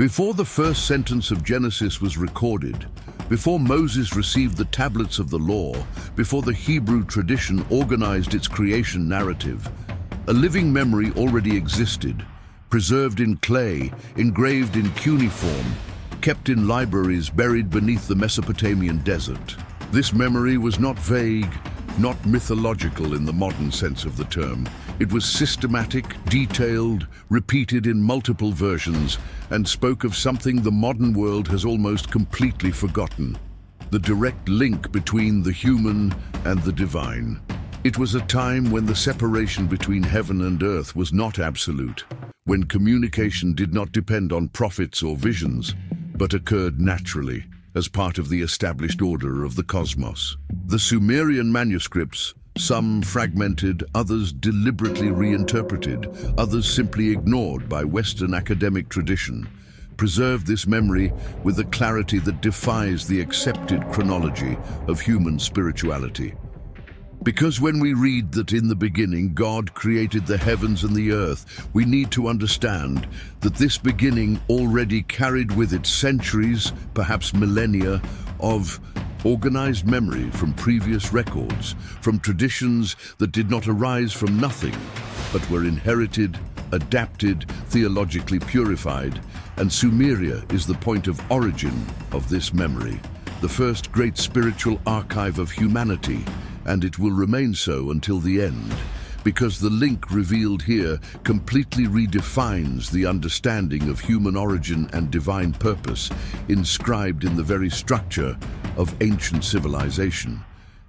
Before the first sentence of Genesis was recorded, before Moses received the tablets of the law, before the Hebrew tradition organized its creation narrative, a living memory already existed, preserved in clay, engraved in cuneiform, kept in libraries buried beneath the Mesopotamian desert. This memory was not vague, not mythological in the modern sense of the term. It was systematic, detailed, repeated in multiple versions, and spoke of something the modern world has almost completely forgotten: the direct link between the human and the divine. It was a time when the separation between heaven and earth was not absolute, when communication did not depend on prophets or visions, but occurred naturally, as part of the established order of the cosmos. The Sumerian manuscripts, some fragmented, others deliberately reinterpreted, others simply ignored by Western academic tradition, preserve this memory with a clarity that defies the accepted chronology of human spirituality. Because when we read that in the beginning God created the heavens and the earth, we need to understand that this beginning already carried with it centuries, perhaps millennia, of organized memory from previous records, from traditions that did not arise from nothing, but were inherited, adapted, theologically purified, and Sumeria is the point of origin of this memory, the first great spiritual archive of humanity, and it will remain so until the end, because the link revealed here completely redefines the understanding of human origin and divine purpose inscribed in the very structure of ancient civilization.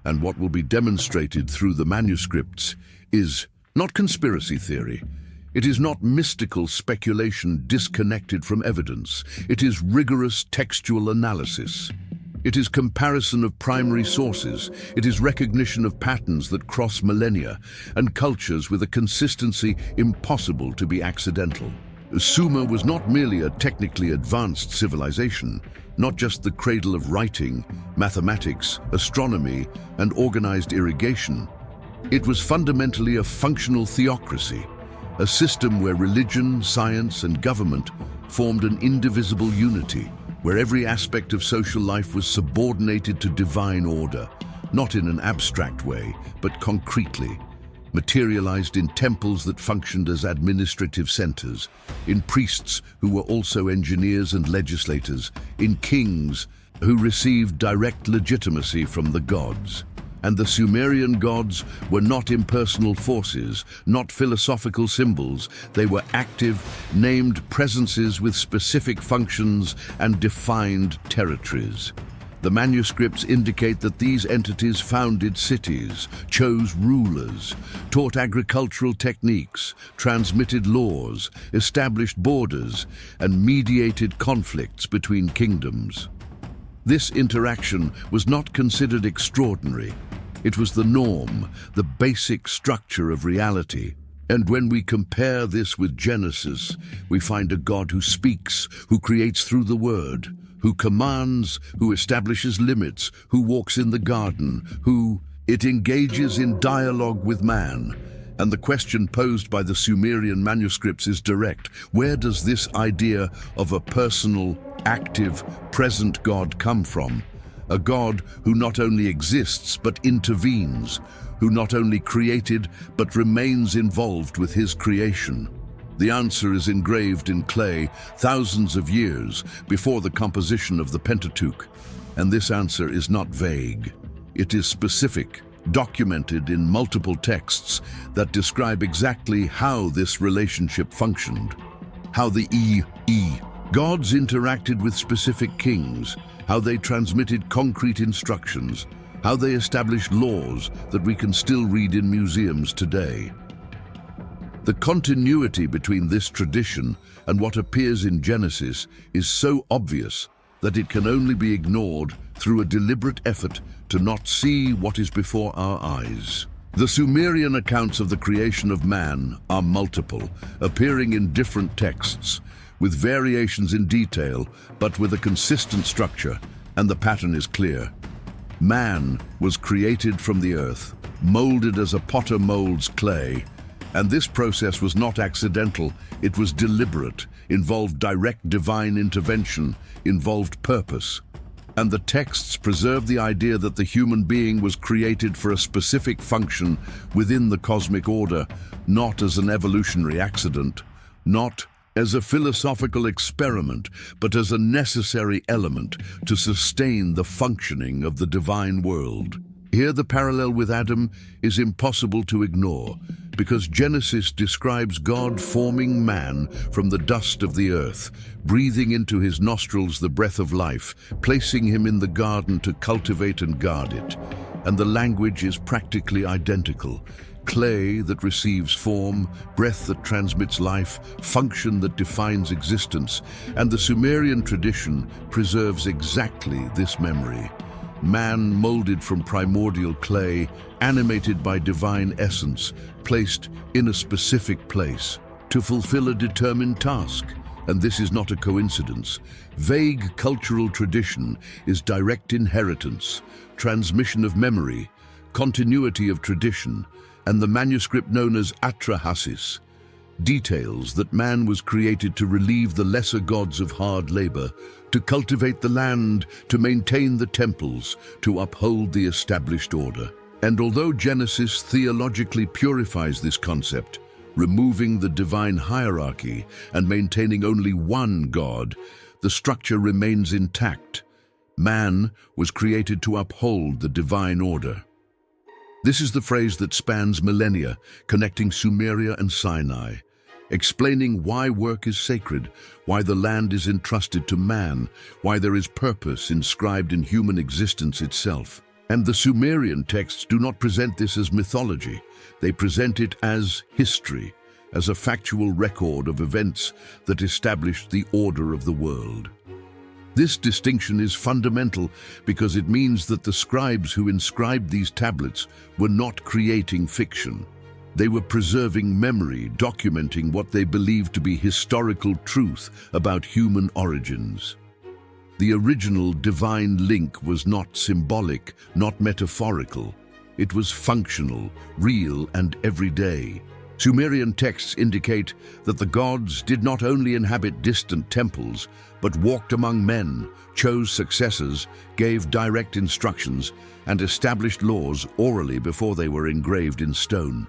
And what will be demonstrated through the manuscripts is not conspiracy theory. It is not mystical speculation disconnected from evidence. It is rigorous textual analysis. It is comparison of primary sources. It is recognition of patterns that cross millennia and cultures with a consistency impossible to be accidental. Sumer was not merely a technically advanced civilization, not just the cradle of writing, mathematics, astronomy, and organized irrigation. It was fundamentally a functional theocracy, a system where religion, science, and government formed an indivisible unity, where every aspect of social life was subordinated to divine order, not in an abstract way, but concretely, materialized in temples that functioned as administrative centers, in priests who were also engineers and legislators, in kings who received direct legitimacy from the gods. And the Sumerian gods were not impersonal forces, not philosophical symbols. They were active, named presences with specific functions and defined territories. The manuscripts indicate that these entities founded cities, chose rulers, taught agricultural techniques, transmitted laws, established borders, and mediated conflicts between kingdoms. This interaction was not considered extraordinary. It was the norm, the basic structure of reality. And when we compare this with Genesis, we find a God who speaks, who creates through the word, who commands, who establishes limits, who walks in the garden, it engages in dialogue with man. And the question posed by the Sumerian manuscripts is direct. Where does this idea of a personal, active, present God come from? A God who not only exists but intervenes, who not only created but remains involved with his creation. The answer is engraved in clay thousands of years before the composition of the Pentateuch, and this answer is not vague. It is specific, documented in multiple texts that describe exactly how this relationship functioned, how the gods interacted with specific kings, how they transmitted concrete instructions, how they established laws that we can still read in museums today. The continuity between this tradition and what appears in Genesis is so obvious that it can only be ignored through a deliberate effort to not see what is before our eyes. The Sumerian accounts of the creation of man are multiple, appearing in different texts, with variations in detail, but with a consistent structure, and the pattern is clear. Man was created from the earth, molded as a potter molds clay, And this process was not accidental, it was deliberate, involved direct divine intervention, involved purpose. And the texts preserve the idea that the human being was created for a specific function within the cosmic order, not as an evolutionary accident, not as a philosophical experiment, but as a necessary element to sustain the functioning of the divine world. Here the parallel with Adam is impossible to ignore, because Genesis describes God forming man from the dust of the earth, breathing into his nostrils the breath of life, placing him in the garden to cultivate and guard it. And the language is practically identical. Clay that receives form, breath that transmits life, function that defines existence, and the Sumerian tradition preserves exactly this memory. Man molded from primordial clay, animated by divine essence, placed in a specific place to fulfill a determined task. And this is not a coincidence. Vague cultural tradition is direct inheritance, transmission of memory, continuity of tradition, and the manuscript known as Atrahasis details that man was created to relieve the lesser gods of hard labor, to cultivate the land, to maintain the temples, to uphold the established order. And although Genesis theologically purifies this concept, removing the divine hierarchy and maintaining only one God, the structure remains intact. Man was created to uphold the divine order. This is the phrase that spans millennia, connecting Sumeria and Sinai, explaining why work is sacred, why the land is entrusted to man, why there is purpose inscribed in human existence itself. And the Sumerian texts do not present this as mythology. They present it as history, as a factual record of events that established the order of the world. This distinction is fundamental because it means that the scribes who inscribed these tablets were not creating fiction. They were preserving memory, documenting what they believed to be historical truth about human origins. The original divine link was not symbolic, not metaphorical. It was functional, real, and everyday. Sumerian texts indicate that the gods did not only inhabit distant temples, but walked among men, chose successors, gave direct instructions, and established laws orally before they were engraved in stone.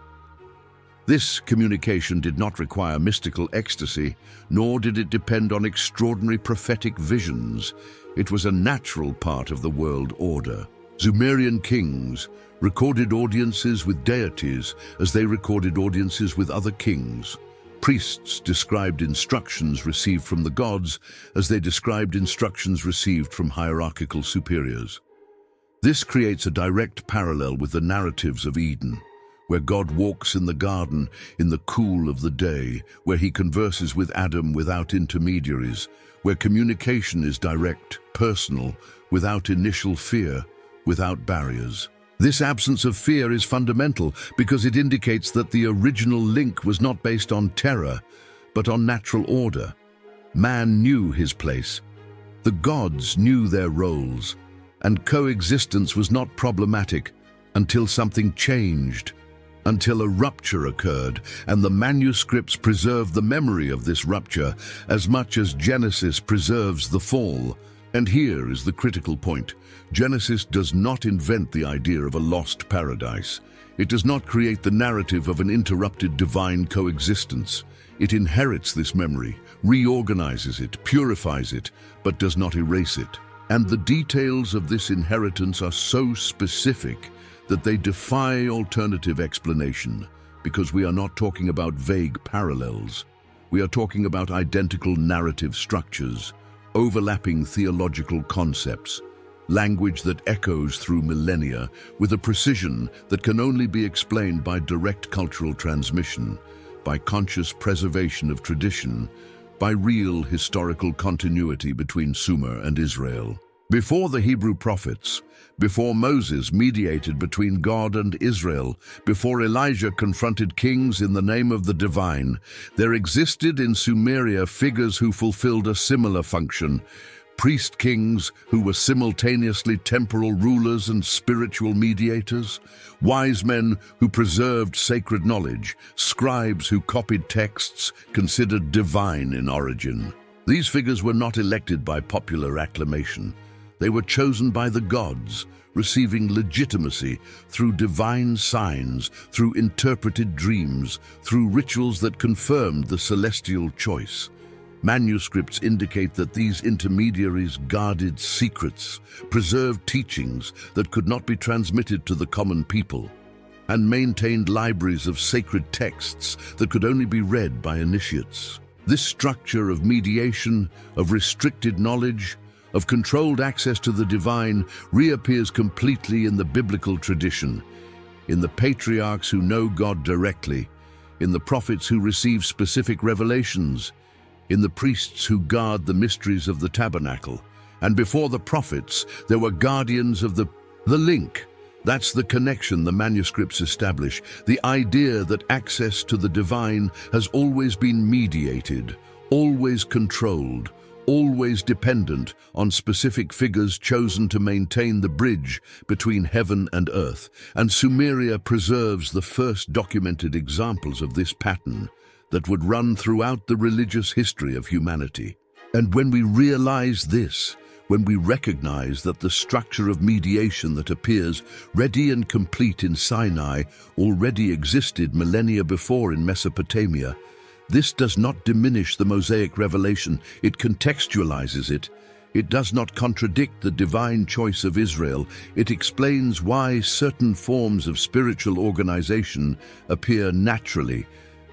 This communication did not require mystical ecstasy, nor did it depend on extraordinary prophetic visions. It was a natural part of the world order. Sumerian kings recorded audiences with deities as they recorded audiences with other kings. Priests described instructions received from the gods as they described instructions received from hierarchical superiors. This creates a direct parallel with the narratives of Eden, where God walks in the garden in the cool of the day, where he converses with Adam without intermediaries, where communication is direct, personal, without initial fear, without barriers. This absence of fear is fundamental because it indicates that the original link was not based on terror, but on natural order. Man knew his place. The gods knew their roles, and coexistence was not problematic until something changed, until a rupture occurred, and the manuscripts preserve the memory of this rupture as much as Genesis preserves the fall. And here is the critical point. Genesis does not invent the idea of a lost paradise. It does not create the narrative of an interrupted divine coexistence. It inherits this memory, reorganizes it, purifies it, but does not erase it. And the details of this inheritance are so specific that they defy alternative explanation, because we are not talking about vague parallels. We are talking about identical narrative structures, overlapping theological concepts, language that echoes through millennia with a precision that can only be explained by direct cultural transmission, by conscious preservation of tradition, by real historical continuity between Sumer and Israel. Before the Hebrew prophets, before Moses mediated between God and Israel, before Elijah confronted kings in the name of the divine, there existed in Sumeria figures who fulfilled a similar function, priest kings who were simultaneously temporal rulers and spiritual mediators, wise men who preserved sacred knowledge, scribes who copied texts considered divine in origin. These figures were not elected by popular acclamation. They were chosen by the gods, receiving legitimacy through divine signs, through interpreted dreams, through rituals that confirmed the celestial choice. Manuscripts indicate that these intermediaries guarded secrets, preserved teachings that could not be transmitted to the common people, and maintained libraries of sacred texts that could only be read by initiates. This structure of mediation, of restricted knowledge, of controlled access to the divine reappears completely in the biblical tradition, in the patriarchs who know God directly, in the prophets who receive specific revelations, in the priests who guard the mysteries of the tabernacle. And before the prophets, there were guardians of the link. That's the connection the manuscripts establish, the idea that access to the divine has always been mediated, always controlled, always dependent on specific figures chosen to maintain the bridge between heaven and earth. And Sumeria preserves the first documented examples of this pattern that would run throughout the religious history of humanity. And when we realize this, when we recognize that the structure of mediation that appears ready and complete in Sinai already existed millennia before in Mesopotamia, this does not diminish the Mosaic revelation, it contextualizes it. It does not contradict the divine choice of Israel. It explains why certain forms of spiritual organization appear naturally,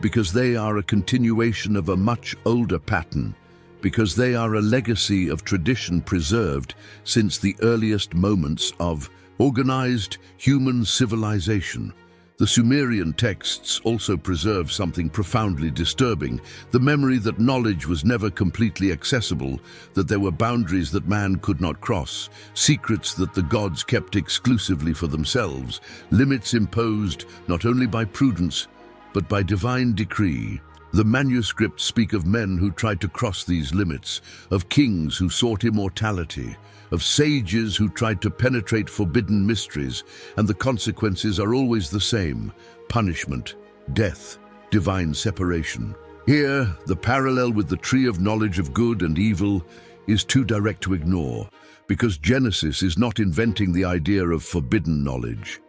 because they are a continuation of a much older pattern, because they are a legacy of tradition preserved since the earliest moments of organized human civilization. The Sumerian texts also preserve something profoundly disturbing, the memory that knowledge was never completely accessible, that there were boundaries that man could not cross, secrets that the gods kept exclusively for themselves, limits imposed not only by prudence, but by divine decree. The manuscripts speak of men who tried to cross these limits, of kings who sought immortality, of sages who tried to penetrate forbidden mysteries, and the consequences are always the same: punishment, death, divine separation. Here, the parallel with the tree of knowledge of good and evil is too direct to ignore, because Genesis is not inventing the idea of forbidden knowledge.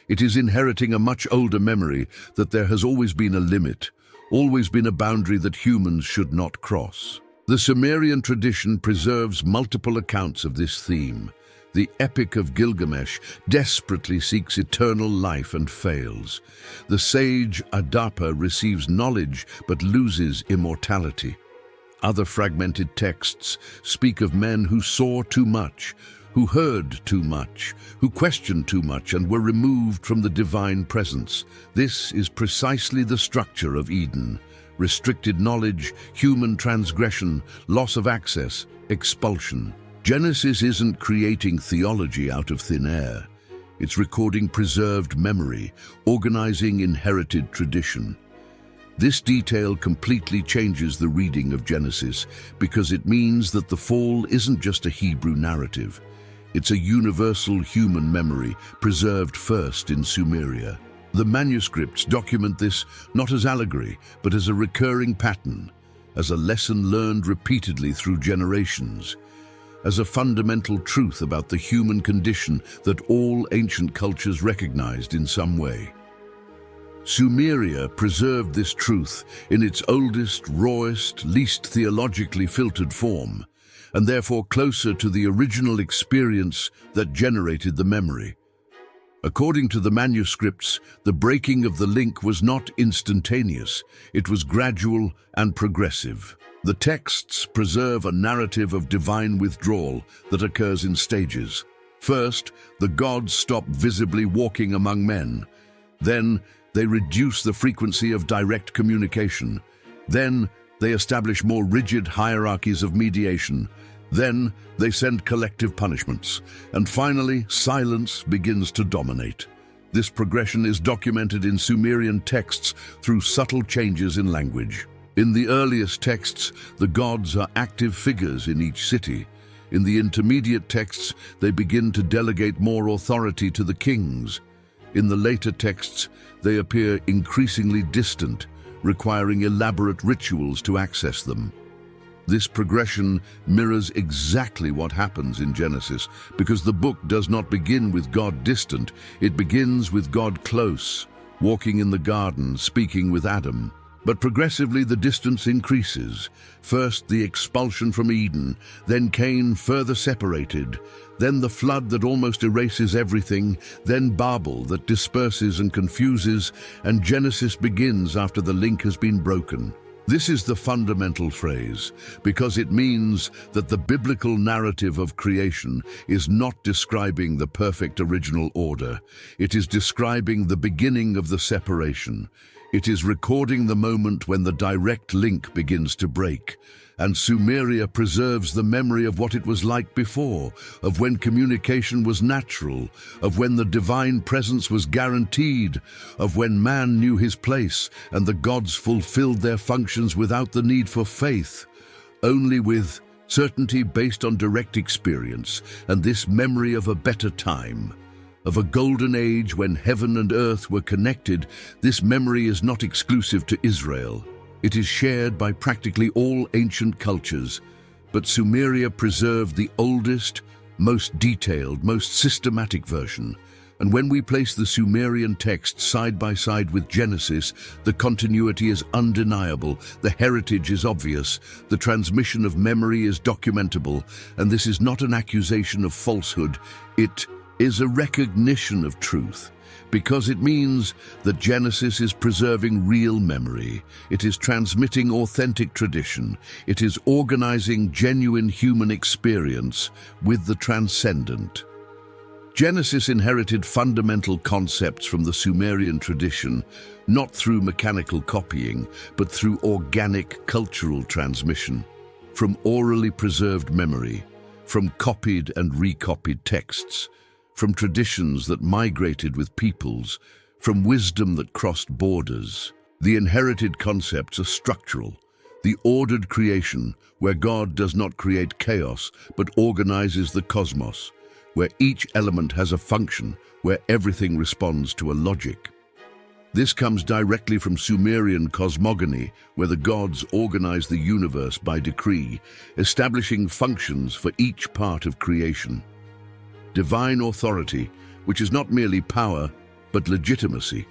It is inheriting a much older memory that there has always been a limit, always been a boundary that humans should not cross. The Sumerian tradition preserves multiple accounts of this theme. The Epic of Gilgamesh desperately seeks eternal life and fails. The sage Adapa receives knowledge but loses immortality. Other fragmented texts speak of men who saw too much, who heard too much, who questioned too much and were removed from the divine presence. This is precisely the structure of Eden: restricted knowledge, human transgression, loss of access, expulsion. Genesis isn't creating theology out of thin air. It's recording preserved memory, organizing inherited tradition. This detail completely changes the reading of Genesis because it means that the fall isn't just a Hebrew narrative. It's a universal human memory, preserved first in Sumeria. The manuscripts document this not as allegory, but as a recurring pattern, as a lesson learned repeatedly through generations, as a fundamental truth about the human condition that all ancient cultures recognized in some way. Sumeria preserved this truth in its oldest, rawest, least theologically filtered form, and therefore closer to the original experience that generated the memory. According to the manuscripts, the breaking of the link was not instantaneous, it was gradual and progressive. The texts preserve a narrative of divine withdrawal that occurs in stages. First, the gods stop visibly walking among men. Then, they reduce the frequency of direct communication. Then, they establish more rigid hierarchies of mediation. Then, they send collective punishments. And finally, silence begins to dominate. This progression is documented in Sumerian texts through subtle changes in language. In the earliest texts, the gods are active figures in each city. In the intermediate texts, they begin to delegate more authority to the kings. In the later texts, they appear increasingly distant, requiring elaborate rituals to access them. This progression mirrors exactly what happens in Genesis, because the book does not begin with God distant, it begins with God close, walking in the garden, speaking with Adam. But progressively the distance increases. First the expulsion from Eden, then Cain further separated, then the flood that almost erases everything, then Babel that disperses and confuses, and Genesis begins after the link has been broken. This is the fundamental phrase, because it means that the biblical narrative of creation is not describing the perfect original order. It is describing the beginning of the separation. It is recording the moment when the direct link begins to break. And Sumeria preserves the memory of what it was like before, of when communication was natural, of when the divine presence was guaranteed, of when man knew his place and the gods fulfilled their functions without the need for faith, only with certainty based on direct experience, and this memory of a better time, of a golden age when heaven and earth were connected. This memory is not exclusive to Israel. It is shared by practically all ancient cultures, but Sumeria preserved the oldest, most detailed, most systematic version. And when we place the Sumerian text side by side with Genesis, the continuity is undeniable, the heritage is obvious, the transmission of memory is documentable, and this is not an accusation of falsehood, it is a recognition of truth. Because it means that Genesis is preserving real memory, it is transmitting authentic tradition, it is organizing genuine human experience with the transcendent. Genesis inherited fundamental concepts from the Sumerian tradition, not through mechanical copying, but through organic cultural transmission, from orally preserved memory, from copied and recopied texts, from traditions that migrated with peoples, from wisdom that crossed borders. The inherited concepts are structural. The ordered creation, where God does not create chaos, but organizes the cosmos, where each element has a function, where everything responds to a logic. This comes directly from Sumerian cosmogony, where the gods organize the universe by decree, establishing functions for each part of creation. Divine authority, which is not merely power, but legitimacy,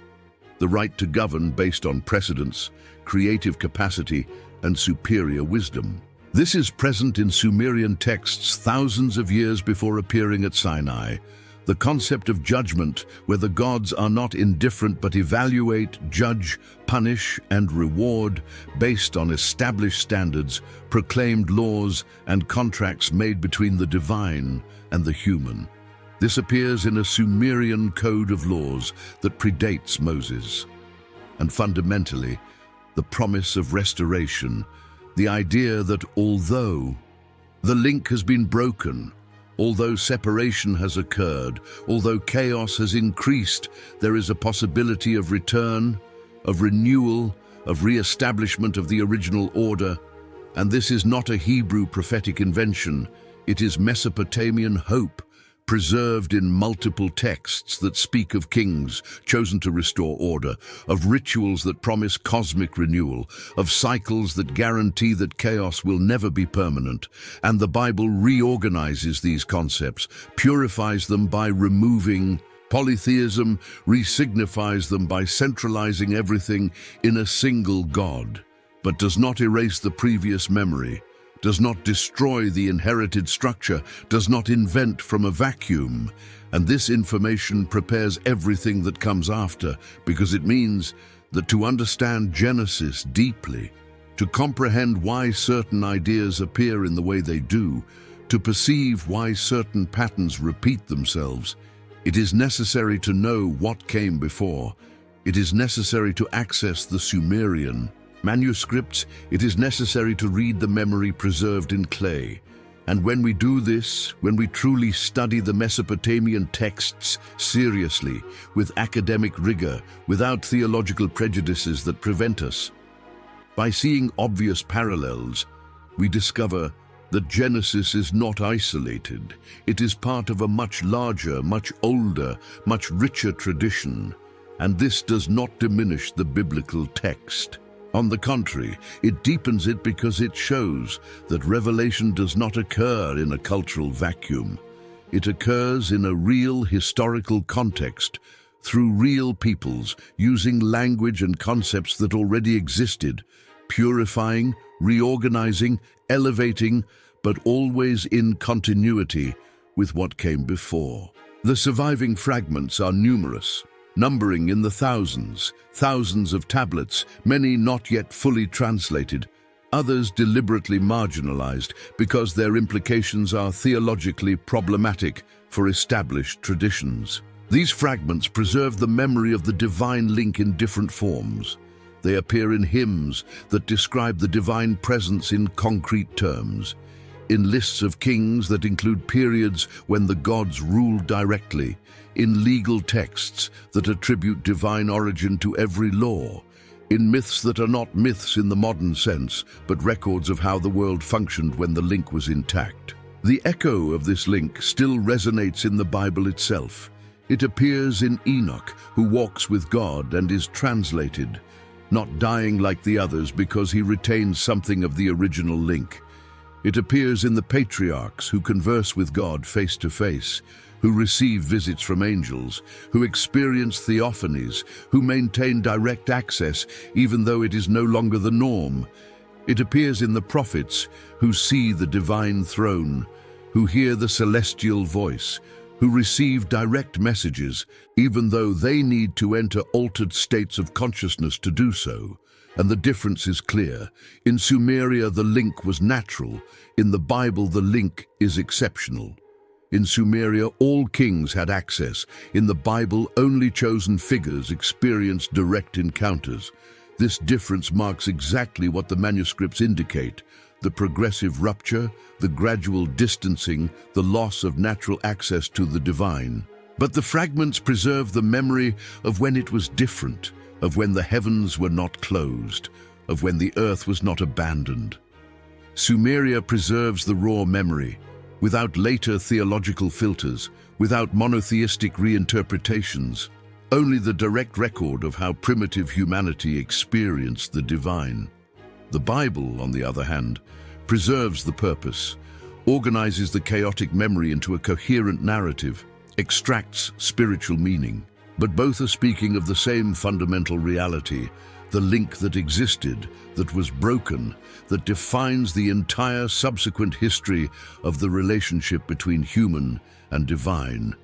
the right to govern based on precedence, creative capacity, and superior wisdom. This is present in Sumerian texts thousands of years before appearing at Sinai. The concept of judgment, where the gods are not indifferent but evaluate, judge, punish, and reward based on established standards, proclaimed laws, and contracts made between the divine and the human. This appears in a Sumerian code of laws that predates Moses. And fundamentally, the promise of restoration, the idea that although the link has been broken, although separation has occurred, although chaos has increased, there is a possibility of return, of renewal, of re-establishment of the original order. And this is not a Hebrew prophetic invention, it is Mesopotamian hope, preserved in multiple texts that speak of kings chosen to restore order, of rituals that promise cosmic renewal, of cycles that guarantee that chaos will never be permanent. And the Bible reorganizes these concepts, purifies them by removing polytheism, resignifies them by centralizing everything in a single God, but does not erase the previous memory, does not destroy the inherited structure, does not invent from a vacuum. And this information prepares everything that comes after, because it means that to understand Genesis deeply, to comprehend why certain ideas appear in the way they do, to perceive why certain patterns repeat themselves, it is necessary to know what came before. It is necessary to access the Sumerian manuscripts. It is necessary to read the memory preserved in clay. And when we do this, when we truly study the Mesopotamian texts seriously, with academic rigor, without theological prejudices that prevent us, by seeing obvious parallels, we discover that Genesis is not isolated. It is part of a much larger, much older, much richer tradition, and this does not diminish the biblical text. On the contrary, it deepens it because it shows that revelation does not occur in a cultural vacuum. It occurs in a real historical context, through real peoples, using language and concepts that already existed, purifying, reorganizing, elevating, but always in continuity with what came before. The surviving fragments are numerous, numbering in the thousands, thousands of tablets, many not yet fully translated, others deliberately marginalized because their implications are theologically problematic for established traditions. These fragments preserve the memory of the divine link in different forms. They appear in hymns that describe the divine presence in concrete terms, in lists of kings that include periods when the gods ruled directly, in legal texts that attribute divine origin to every law, in myths that are not myths in the modern sense, but records of how the world functioned when the link was intact. The echo of this link still resonates in the Bible itself. It appears in Enoch, who walks with God and is translated, not dying like the others because he retains something of the original link. It appears in the patriarchs who converse with God face to face, who receive visits from angels, who experience theophanies, who maintain direct access even though it is no longer the norm. It appears in the prophets who see the divine throne, who hear the celestial voice, who receive direct messages even though they need to enter altered states of consciousness to do so. And the difference is clear. In Sumeria, the link was natural. In the Bible, the link is exceptional. In Sumeria, all kings had access. In the Bible, only chosen figures experienced direct encounters. This difference marks exactly what the manuscripts indicate: the progressive rupture, the gradual distancing, the loss of natural access to the divine. But the fragments preserve the memory of when it was different, of when the heavens were not closed, of when the earth was not abandoned. Sumeria preserves the raw memory, without later theological filters, without monotheistic reinterpretations, only the direct record of how primitive humanity experienced the divine. The Bible, on the other hand, preserves the purpose, organizes the chaotic memory into a coherent narrative, extracts spiritual meaning. But both are speaking of the same fundamental reality, the link that existed, that was broken, that defines the entire subsequent history of the relationship between human and divine.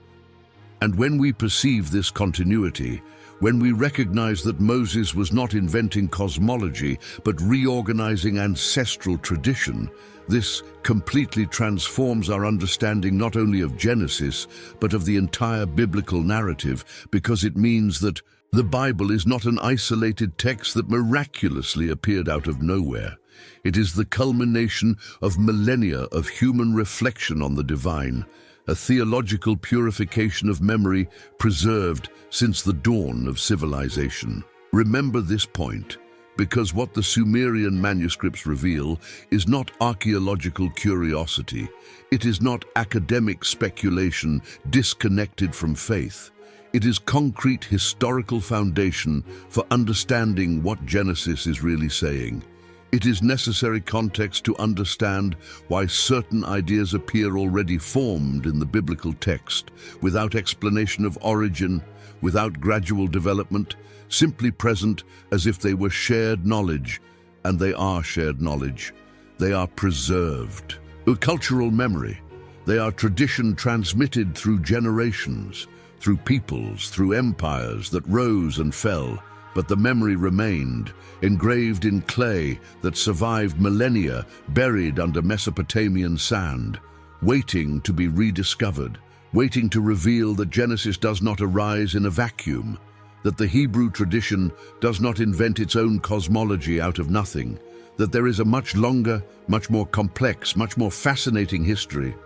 And when we perceive this continuity, when we recognize that Moses was not inventing cosmology, but reorganizing ancestral tradition, this completely transforms our understanding not only of Genesis, but of the entire biblical narrative, because it means that the Bible is not an isolated text that miraculously appeared out of nowhere. It is the culmination of millennia of human reflection on the divine, a theological purification of memory preserved since the dawn of civilization. Remember this point, because what the Sumerian manuscripts reveal is not archaeological curiosity. It is not academic speculation disconnected from faith. It is concrete historical foundation for understanding what Genesis is really saying. It is necessary context to understand why certain ideas appear already formed in the biblical text, without explanation of origin, without gradual development, simply present as if they were shared knowledge, and they are shared knowledge. They are preserved. A cultural memory. They are tradition transmitted through generations, through peoples, through empires that rose and fell, but the memory remained, engraved in clay that survived millennia, buried under Mesopotamian sand, waiting to be rediscovered, waiting to reveal that Genesis does not arise in a vacuum, that the Hebrew tradition does not invent its own cosmology out of nothing, that there is a much longer, much more complex, much more fascinating history.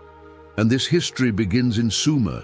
And this history begins in Sumer,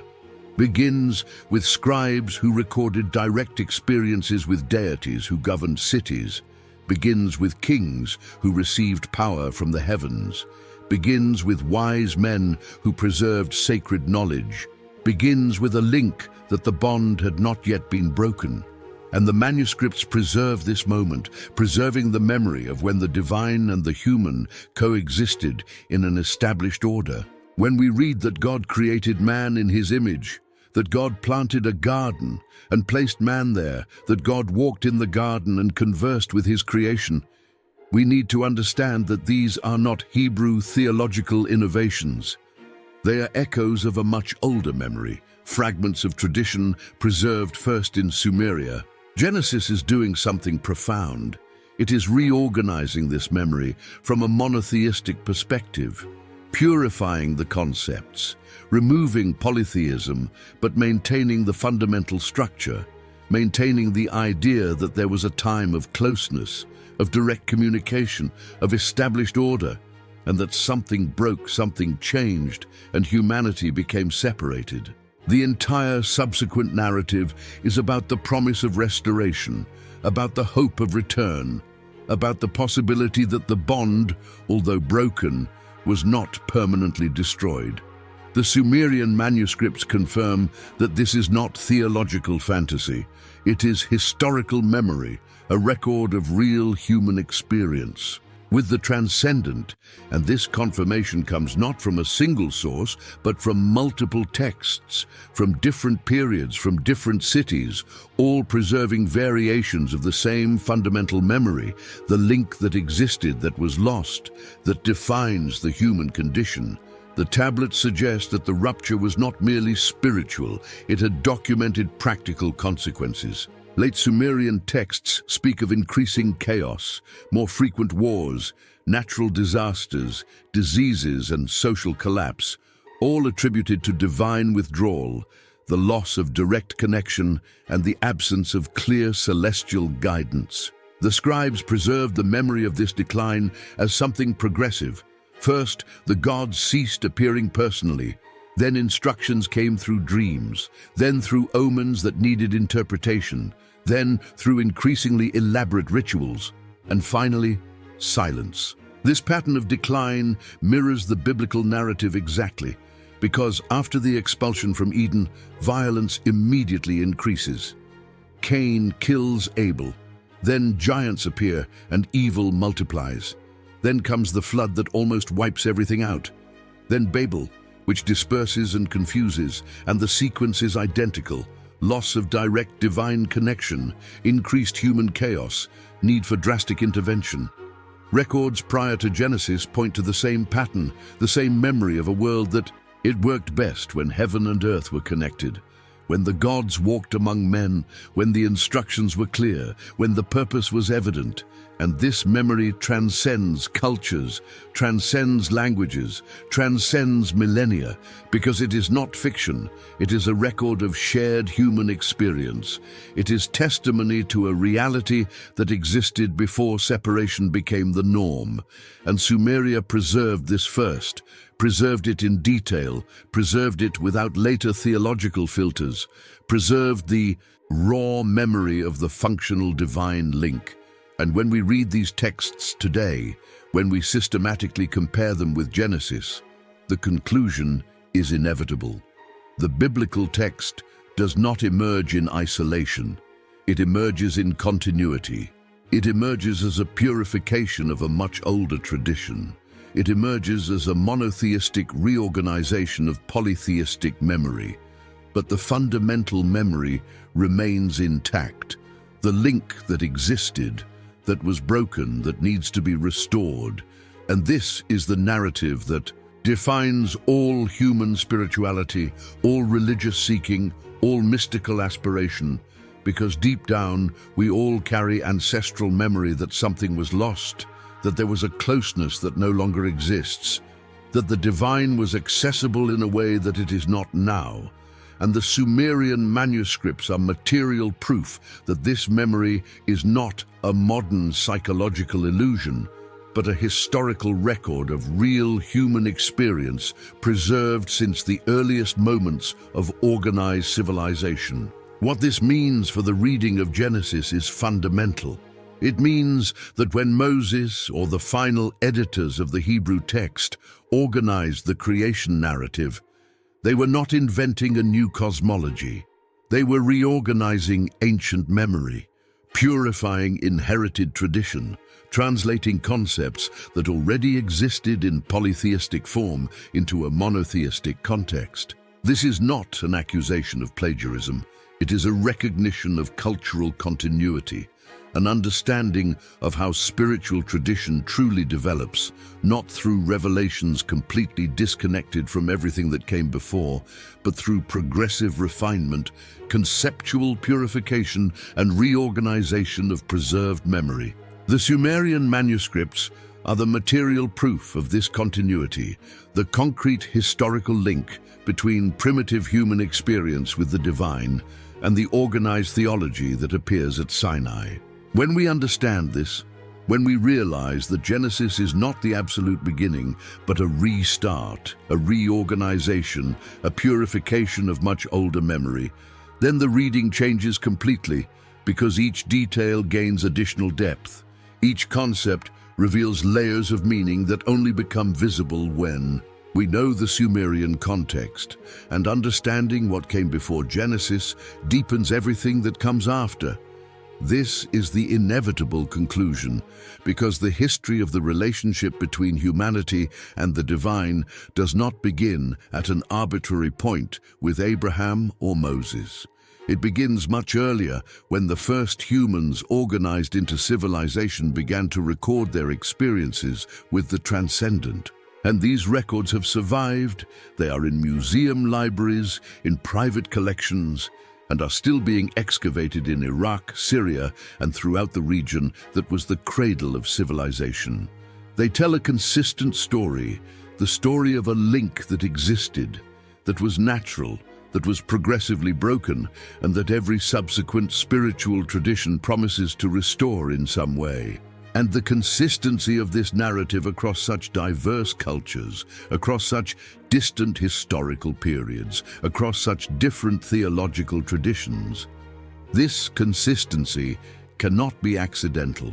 begins with scribes who recorded direct experiences with deities who governed cities, begins with kings who received power from the heavens, begins with wise men who preserved sacred knowledge, begins with a link that the bond had not yet been broken. And the manuscripts preserve this moment, preserving the memory of when the divine and the human coexisted in an established order. When we read that God created man in his image, that God planted a garden and placed man there, that God walked in the garden and conversed with his creation, we need to understand that these are not Hebrew theological innovations. They are echoes of a much older memory, fragments of tradition preserved first in Sumeria. Genesis is doing something profound. It is reorganizing this memory from a monotheistic perspective, purifying the concepts, removing polytheism, but maintaining the fundamental structure, maintaining the idea that there was a time of closeness, of direct communication, of established order, and that something broke, something changed, and humanity became separated. The entire subsequent narrative is about the promise of restoration, about the hope of return, about the possibility that the bond, although broken, was not permanently destroyed. The Sumerian manuscripts confirm that this is not theological fantasy. It is historical memory, a record of real human experience with the transcendent, and this confirmation comes not from a single source, but from multiple texts, from different periods, from different cities, all preserving variations of the same fundamental memory, the link that existed, that was lost, that defines the human condition. The tablets suggest that the rupture was not merely spiritual, it had documented practical consequences. Late Sumerian texts speak of increasing chaos, more frequent wars, natural disasters, diseases, and social collapse, all attributed to divine withdrawal, the loss of direct connection, and the absence of clear celestial guidance. The scribes preserved the memory of this decline as something progressive. First, the gods ceased appearing personally. Then instructions came through dreams, then through omens that needed interpretation, then through increasingly elaborate rituals, and finally, silence. This pattern of decline mirrors the biblical narrative exactly, because after the expulsion from Eden, violence immediately increases. Cain kills Abel, then giants appear and evil multiplies. Then comes the flood that almost wipes everything out. Then Babel, which disperses and confuses, and the sequence is identical. Loss of direct divine connection, increased human chaos, need for drastic intervention. Records prior to Genesis point to the same pattern, the same memory of a world that it worked best when heaven and earth were connected, when the gods walked among men, when the instructions were clear, when the purpose was evident. And this memory transcends cultures, transcends languages, transcends millennia, because it is not fiction, it is a record of shared human experience. It is testimony to a reality that existed before separation became the norm. And Sumeria preserved this first, preserved it in detail, preserved it without later theological filters, preserved the raw memory of the functional divine link. And when we read these texts today, when we systematically compare them with Genesis, the conclusion is inevitable. The biblical text does not emerge in isolation. It emerges in continuity. It emerges as a purification of a much older tradition. It emerges as a monotheistic reorganization of polytheistic memory. But the fundamental memory remains intact. The link that existed, that was broken, that needs to be restored. And this is the narrative that defines all human spirituality, all religious seeking, all mystical aspiration, because deep down we all carry ancestral memory that something was lost, that there was a closeness that no longer exists, that the divine was accessible in a way that it is not now. And the Sumerian manuscripts are material proof that this memory is not a modern psychological illusion, but a historical record of real human experience preserved since the earliest moments of organized civilization. What this means for the reading of Genesis is fundamental. It means that when Moses, or the final editors of the Hebrew text, organized the creation narrative, they were not inventing a new cosmology. They were reorganizing ancient memory, purifying inherited tradition, translating concepts that already existed in polytheistic form into a monotheistic context. This is not an accusation of plagiarism. It is a recognition of cultural continuity, an understanding of how spiritual tradition truly develops, not through revelations completely disconnected from everything that came before, but through progressive refinement, conceptual purification, and reorganization of preserved memory. The Sumerian manuscripts are the material proof of this continuity, the concrete historical link between primitive human experience with the divine and the organized theology that appears at Sinai. When we understand this, when we realize that Genesis is not the absolute beginning, but a restart, a reorganization, a purification of much older memory, then the reading changes completely, because each detail gains additional depth. Each concept reveals layers of meaning that only become visible when we know the Sumerian context, and understanding what came before Genesis deepens everything that comes after. This is the inevitable conclusion, because the history of the relationship between humanity and the divine does not begin at an arbitrary point with Abraham or Moses. It begins much earlier, when the first humans organized into civilization began to record their experiences with the transcendent. And these records have survived. They are in museum libraries, in private collections, and are still being excavated in Iraq, Syria, and throughout the region that was the cradle of civilization. They tell a consistent story, the story of a link that existed, that was natural, that was progressively broken, and that every subsequent spiritual tradition promises to restore in some way. And the consistency of this narrative across such diverse cultures, across such distant historical periods, across such different theological traditions, this consistency cannot be accidental.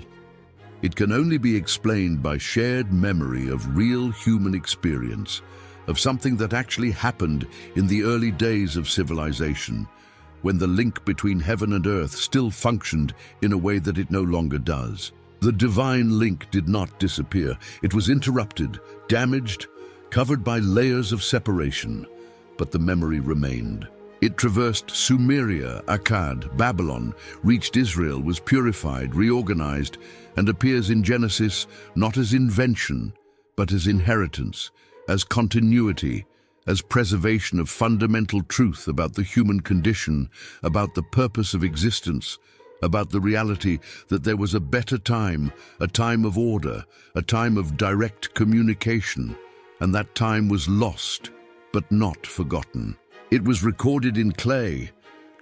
It can only be explained by shared memory of real human experience, of something that actually happened in the early days of civilization, when the link between heaven and earth still functioned in a way that it no longer does. The divine link did not disappear. It was interrupted, damaged, covered by layers of separation, but the memory remained. It traversed Sumeria, Akkad, Babylon, reached Israel, was purified, reorganized, and appears in Genesis not as invention, but as inheritance, as continuity, as preservation of fundamental truth about the human condition, about the purpose of existence, about the reality that there was a better time, a time of order, a time of direct communication, and that time was lost, but not forgotten. It was recorded in clay,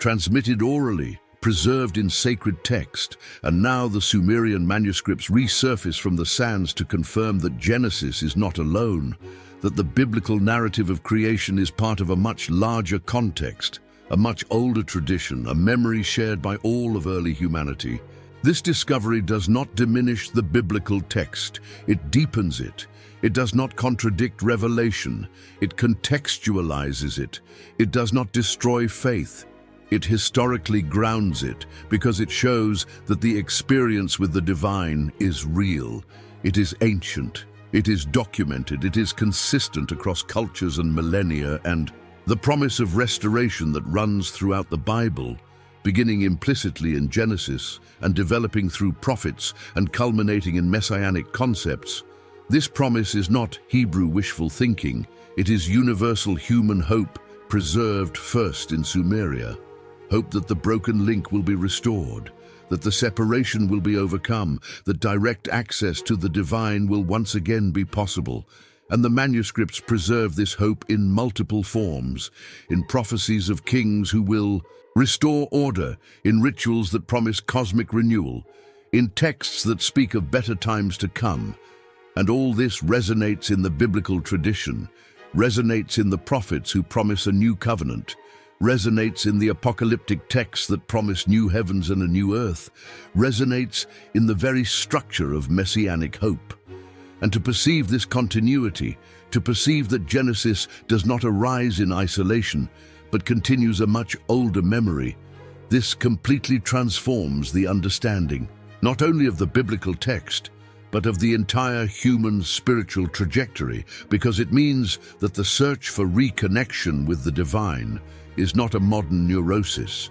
transmitted orally, preserved in sacred text, and now the Sumerian manuscripts resurface from the sands to confirm that Genesis is not alone, that the biblical narrative of creation is part of a much larger context, a much older tradition, a memory shared by all of early humanity. This discovery does not diminish the biblical text, it deepens it. It does not contradict revelation, it contextualizes it. It does not destroy faith, it historically grounds it, because it shows that the experience with the divine is real. It is ancient, it is documented, it is consistent across cultures and millennia, and the promise of restoration that runs throughout the Bible, beginning implicitly in Genesis and developing through prophets and culminating in messianic concepts. This promise is not Hebrew wishful thinking, it is universal human hope preserved first in Sumeria. Hope that the broken link will be restored, that the separation will be overcome, that direct access to the divine will once again be possible. And the manuscripts preserve this hope in multiple forms, in prophecies of kings who will restore order, in rituals that promise cosmic renewal, in texts that speak of better times to come. And all this resonates in the biblical tradition, resonates in the prophets who promise a new covenant, resonates in the apocalyptic texts that promise new heavens and a new earth, resonates in the very structure of messianic hope. And to perceive this continuity, to perceive that Genesis does not arise in isolation, but continues a much older memory, this completely transforms the understanding, not only of the biblical text, but of the entire human spiritual trajectory, because it means that the search for reconnection with the divine is not a modern neurosis.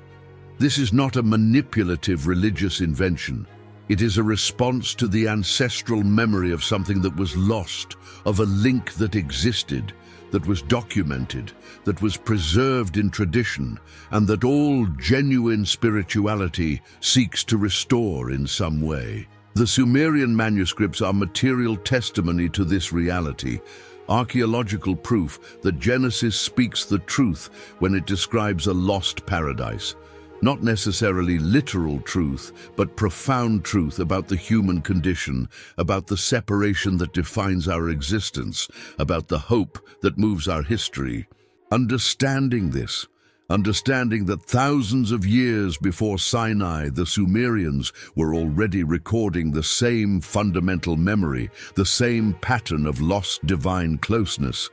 This is not a manipulative religious invention. It is a response to the ancestral memory of something that was lost, of a link that existed, that was documented, that was preserved in tradition, and that all genuine spirituality seeks to restore in some way. The Sumerian manuscripts are material testimony to this reality, archaeological proof that Genesis speaks the truth when it describes a lost paradise. Not necessarily literal truth, but profound truth about the human condition, about the separation that defines our existence, about the hope that moves our history. Understanding this, understanding that thousands of years before Sinai, the Sumerians were already recording the same fundamental memory, the same pattern of lost divine closeness.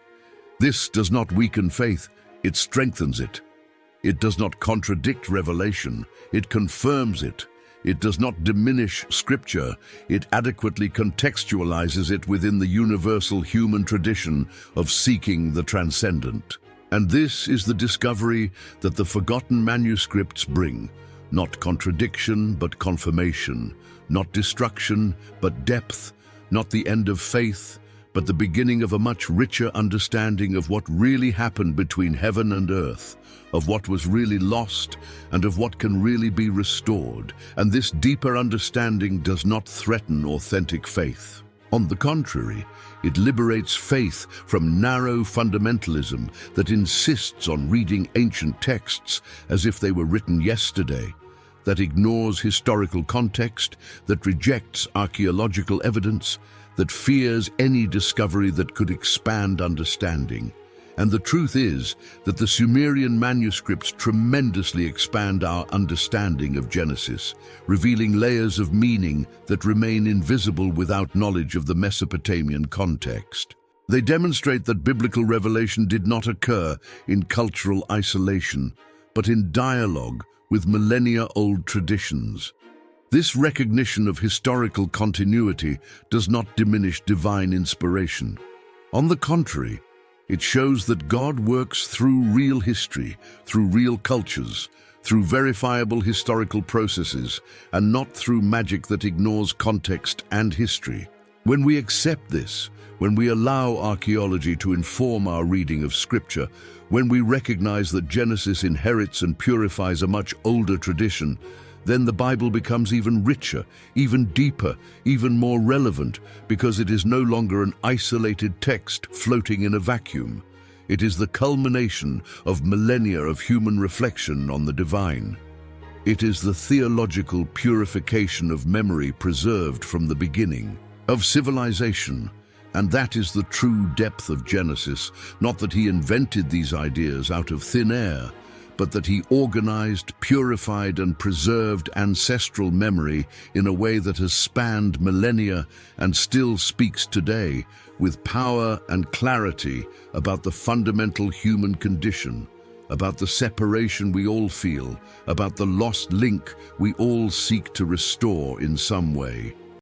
This does not weaken faith, it strengthens it. It does not contradict revelation, it confirms it. It does not diminish Scripture, it adequately contextualizes it within the universal human tradition of seeking the transcendent. And this is the discovery that the forgotten manuscripts bring, not contradiction but confirmation, not destruction but depth, not the end of faith, but the beginning of a much richer understanding of what really happened between heaven and earth, of what was really lost, and of what can really be restored. And this deeper understanding does not threaten authentic faith. On the contrary, it liberates faith from narrow fundamentalism that insists on reading ancient texts as if they were written yesterday, that ignores historical context, that rejects archaeological evidence, that fears any discovery that could expand understanding. And the truth is that the Sumerian manuscripts tremendously expand our understanding of Genesis, revealing layers of meaning that remain invisible without knowledge of the Mesopotamian context. They demonstrate that biblical revelation did not occur in cultural isolation, but in dialogue with millennia-old traditions. This recognition of historical continuity does not diminish divine inspiration. On the contrary, it shows that God works through real history, through real cultures, through verifiable historical processes, and not through magic that ignores context and history. When we accept this, when we allow archaeology to inform our reading of Scripture, when we recognize that Genesis inherits and purifies a much older tradition, then the Bible becomes even richer, even deeper, even more relevant, because it is no longer an isolated text floating in a vacuum. It is the culmination of millennia of human reflection on the divine. It is the theological purification of memory preserved from the beginning, of civilization. And that is the true depth of Genesis, not that he invented these ideas out of thin air, but that he organized, purified, and preserved ancestral memory in a way that has spanned millennia and still speaks today with power and clarity about the fundamental human condition, about the separation we all feel, about the lost link we all seek to restore in some way.